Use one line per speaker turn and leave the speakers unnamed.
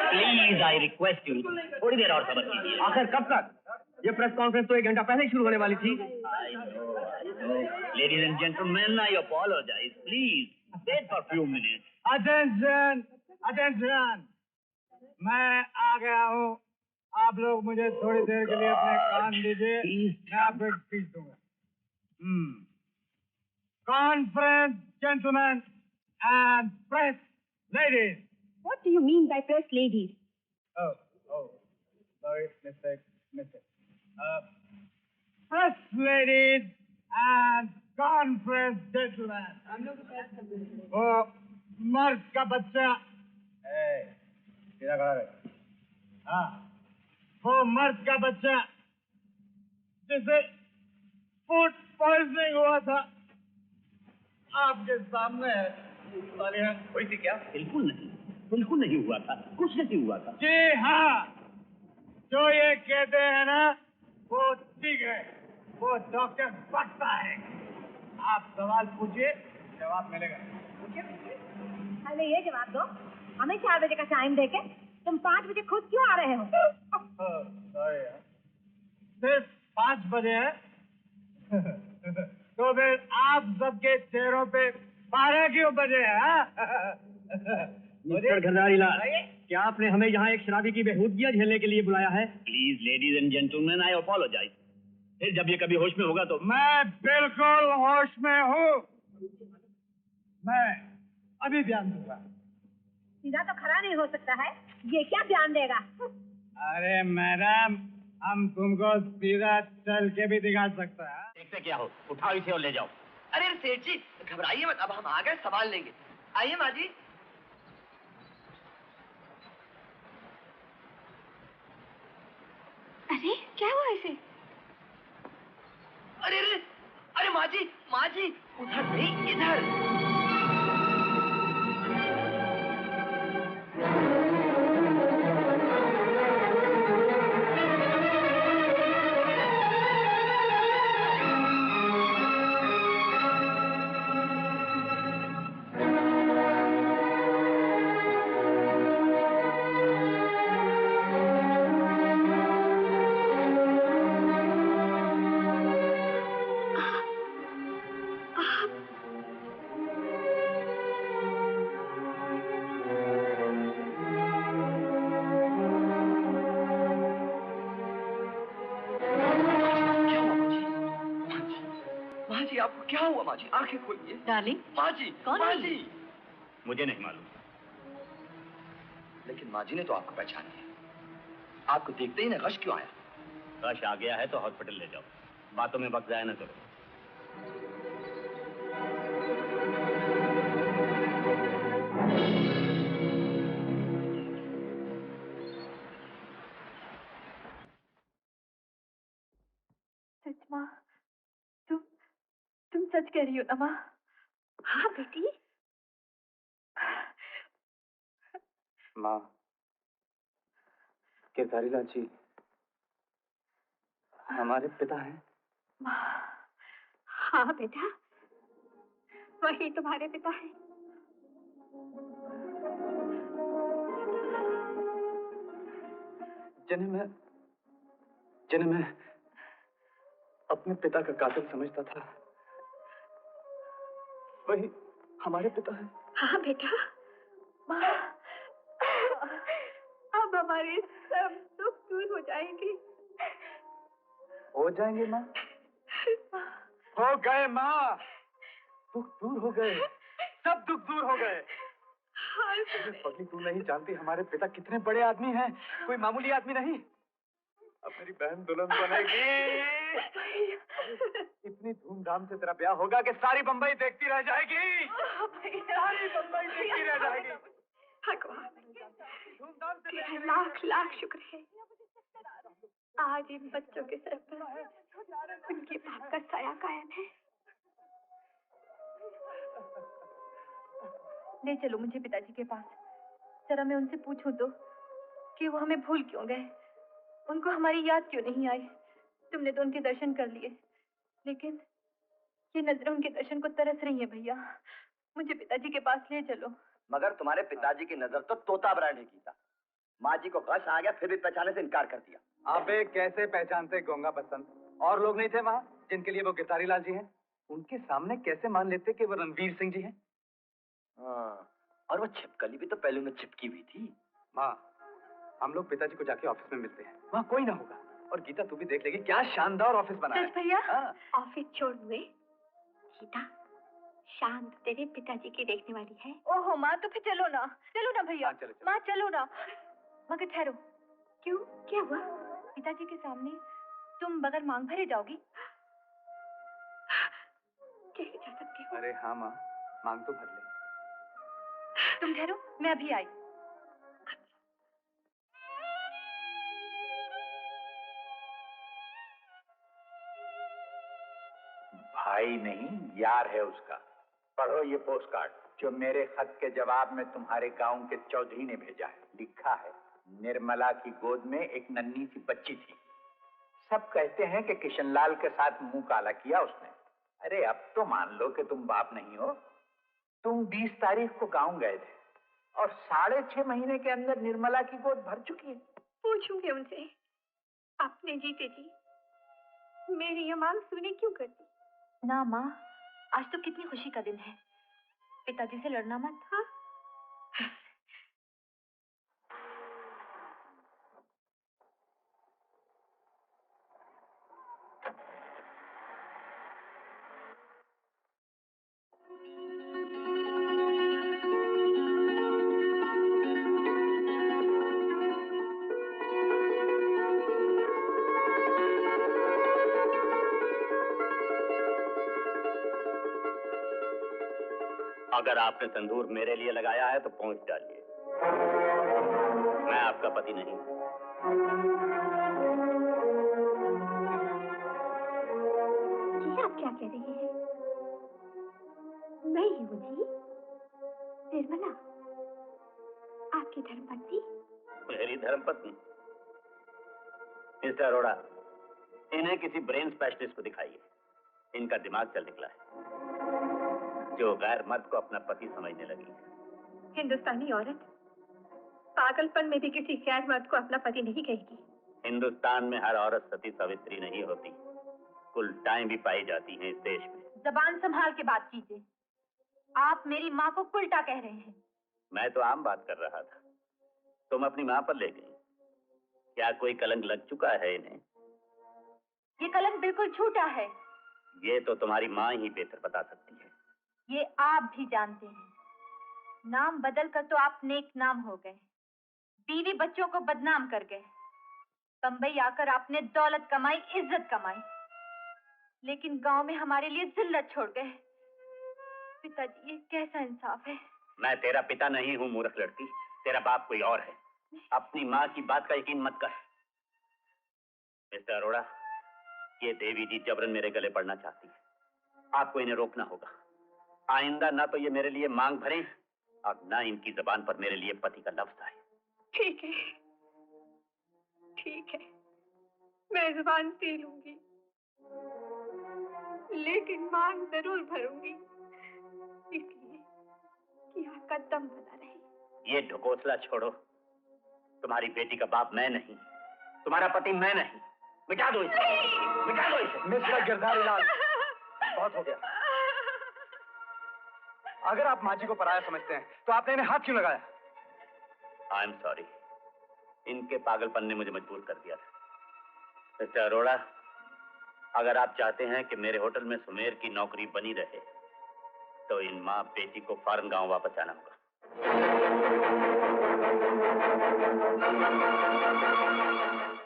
Please I request you, थोड़ी देर और सब्र कीजिए।
आखिर कब तक? ये प्रेस कॉन्फ्रेंस तो 1 घंटा पहले ही शुरू होने वाली थी।
I know. Ladies and gentlemen, I apologize. Please wait for a few minutes.
Attention, attention. मैं आ गया हूँ। आप लोग मुझे थोड़ी देर के लिए अपने कान दीजिए, मैं आपको एक स्पीच दूंगा। Conference, gentlemen and press ladies.
What do you mean by press ladies?
Oh, sorry, mistake. Press ladies and conference gentlemen. वो मर्द का बच्चा, सीधा खड़ा रहे। हाँ, वो मर्द का बच्चा जिसे फूड पॉइजनिंग हुआ था, आपके सामने है।
हुई थी क्या? बिल्कुल नहीं हुआ था, कुछ नहीं हुआ था।
जी हाँ, जो ये कहते हैं ना, वो ठीक है, वो डॉक्टर बकता है। आप सवाल पूछिए, जवाब मिलेगा।
पहले ये जवाब दो, हमें 4 बजे का टाइम देके तुम 5 बजे खुद क्यों आ रहे हो?
सॉरी यार, सिर्फ 5 बजे है। तो फिर आप सबके चेहरों पे 12 क्यों बजे है?
मिस्टर घरदारी लाल, क्या आपने हमें यहाँ एक शराबी की बेहूदगियाँ झेलने के लिए बुलाया है?
Please ladies and gentleman, I apologise. फिर जब ये कभी होश में होगा तो।
मैं बिल्कुल होश में हूँ। मैं अभी बयान दूंगा।
सीधा तो खड़ा नहीं हो सकता है, ये क्या बयान देगा?
अरे मैडम, हम तुमको सीधा चल के भी दिखा सकता है।
देखते क्या हो, उठाओ इसे और ले जाओ।
अरे सेठ जी, घबराइए मत, अब हम आ गए, संभाल लेंगे। आइए माँ जी।
अरे क्या हुआ इसे?
अरे माँ जी, उधर नहीं, इधर। आपको क्या हुआ माँ जी? आंखें खोलिए।
डार्लिंग,
माँ जी,
कौन
माँ
है?
जी।
मुझे नहीं मालूम,
लेकिन माँ जी ने तो आपको पहचान लिया। आपको देखते ही ना रश क्यों आया?
रश आ गया है तो हॉस्पिटल ले जाओ, बातों में वक्त जाया न करो।
सच माँ, तुम सच कह रही हो ना माँ? हाँ बेटी।
माँ, केदारी लाल जी हमारे पिता हैं।
माँ, हाँ बेटा, वही तुम्हारे पिता हैं।
जिन्हें मैं अपने पिता का कातिल समझता था, वही हमारे पिता हैं।
हाँ बेटा, माँ, अब हमारे सब दुख दूर हो जाएंगे।
हो जाएंगे माँ?
हो गए माँ,
दुख दूर हो गए, सब दुख दूर हो गए।
हाँ,
पगली, तू नहीं जानती हमारे पिता कितने बड़े आदमी हैं, कोई मामूली आदमी नहीं। अब मेरी बहन दुल्हन बनेगी। इतनी धूमधाम से तेरा ब्याह होगा कि सारी बंबई देखती रह जाएगी। सारी बंबई देखती रह जाएगी।
भगवान, तेरा लाख लाख शुक्र है, आज इन बच्चों के सर पर उनके बाप का साया कायम है। ले चलो मुझे पिताजी के पास, जरा मैं उनसे पूछूं तो कि वो हमें भूल क्यों गए, उनको हमारी याद क्यों नहीं आई। तुमने तो उनके दर्शन कर लिए, लेकिन ये नजरें उनके दर्शन को तरस रही हैं। भैया, मुझे पिताजी के पास ले चलो।
मगर तुम्हारे पिताजी की नजर तो तोता ब्रांड की था। माँ जी को गश आ गया, फिर भी पहचाने से इनकार कर दिया।
अबे कैसे पहचानते गंगा बसंत? और लोग नहीं थे वहाँ जिनके लिए वो गिरधारी लाल जी हैं? उनके सामने कैसे मान लेते कि वो रणवीर सिंह जी हैं?
हाँ, और वो छिपकली भी तो पहले में चिपकी हुई थी।
माँ, हम लोग पिताजी को जाके ऑफिस में मिलते हैं, वहाँ कोई ना होगा। और गीता तू भी देख लेगी क्या शानदार ऑफिस बना है।
भैया,
हाँ।
ऑफिस छोड़ हुए गीता शांत तेरे पिताजी की देखने वाली है। ओहो माँ, तो फिर चलो ना भैया।
हाँ, चलो, चलो।
माँ चलो ना। मगर ठहरो, क्यों, क्या हुआ? पिताजी के सामने तुम बगैर मांग भरे जाओगी? कैसे जा सकती हो?
अरे हाँ माँ, मांग तो भर ले।
तुम ठहरो, मैं अभी आई।
भाई नहीं, यार है उसका। पढ़ो ये पोस्ट कार्ड जो मेरे खत के जवाब में तुम्हारे गांव के चौधरी ने भेजा है। लिखा है, निर्मला की गोद में एक नन्ही सी बच्ची थी। सब कहते हैं कि किशनलाल के साथ मुंह काला किया उसने। अरे अब तो मान लो कि तुम बाप नहीं हो। तुम 20 तारीख को गांव गए थे और 6.5 महीने के अंदर निर्मला की गोद भर चुकी है।
पूछूंगी उनसे, अपने जीते जी मेरी ये मांग सुने क्यों करती? ना माँ, आज तो कितनी खुशी का दिन है। पिताजी से लड़ना मत। हाँ?
अगर आपने तंदूर मेरे लिए लगाया है तो पहुंच डालिए। मैं आपका पति नहीं।
जी आप क्या कह रही हैं? मैं ही हूँ जी, निर्मला, आपकी धर्मपत्नी।
मेरी धर्मपत्नी? मिस्टर अरोड़ा, इन्हें किसी ब्रेन स्पेशलिस्ट को दिखाइए। इनका दिमाग चल निकला है, जो गैर मर्द को अपना पति समझने लगी।
हिंदुस्तानी औरत पागलपन में भी किसी गैर मर्द को अपना पति नहीं कहेगी।
हिंदुस्तान में हर औरत सती सावित्री नहीं होती, कुलटाएं भी पाई जाती हैं इस देश में।
जबान संभाल के बात कीजिए। आप मेरी माँ को उल्टा कह रहे हैं।
मैं तो आम बात कर रहा था, तुम अपनी माँ पर ले गई। क्या कोई कलंक लग चुका है इन्हें?
ये कलंक बिल्कुल झूठा है।
ये तो तुम्हारी माँ ही बेहतर बता सकती है।
ये आप भी जानते हैं। नाम बदल कर तो आप नेक नाम हो गए, बीवी बच्चों को बदनाम कर गए। बंबई आकर आपने दौलत कमाई, इज्जत कमाई, लेकिन गांव में हमारे लिए जिल्लत छोड़ गए। पिताजी, ये कैसा इंसाफ है?
मैं तेरा पिता नहीं हूँ मूर्ख लड़की, तेरा बाप कोई और है। अपनी माँ की बात का यकीन मत कर। मिस्टर अरोड़ा, ये देवी जी जबरन मेरे गले पड़ना चाहती है। आपको इन्हें रोकना होगा। आइंदा ना तो ये मेरे लिए मांग भरें और ना इनकी जबान पर मेरे लिए पति का लफ्ज आए।
ठीक है, ठीक है, मैं जुबान पी लूंगी, लेकिन मांग जरूर भरूंगी, इसलिए कि आपका दम बना रहे।
ये ढकोसला छोड़ो। तुम्हारी बेटी का बाप मैं नहीं, तुम्हारा पति मैं नहीं। मिटा दो इसे, मिटा दो इसे।
मिस्टर गिरधारी लाल, बहुत हो गया। अगर आप माँ जी को पराया समझते हैं तो आपने इन्हें हाथ क्यों लगाया?
आई एम सॉरी, इनके पागलपन ने मुझे मजबूर कर दिया था। मिस्टर अरोड़ा, अगर आप चाहते हैं कि मेरे होटल में सुमेर की नौकरी बनी रहे तो इन माँ बेटी को फौरन गांव वापस आना होगा।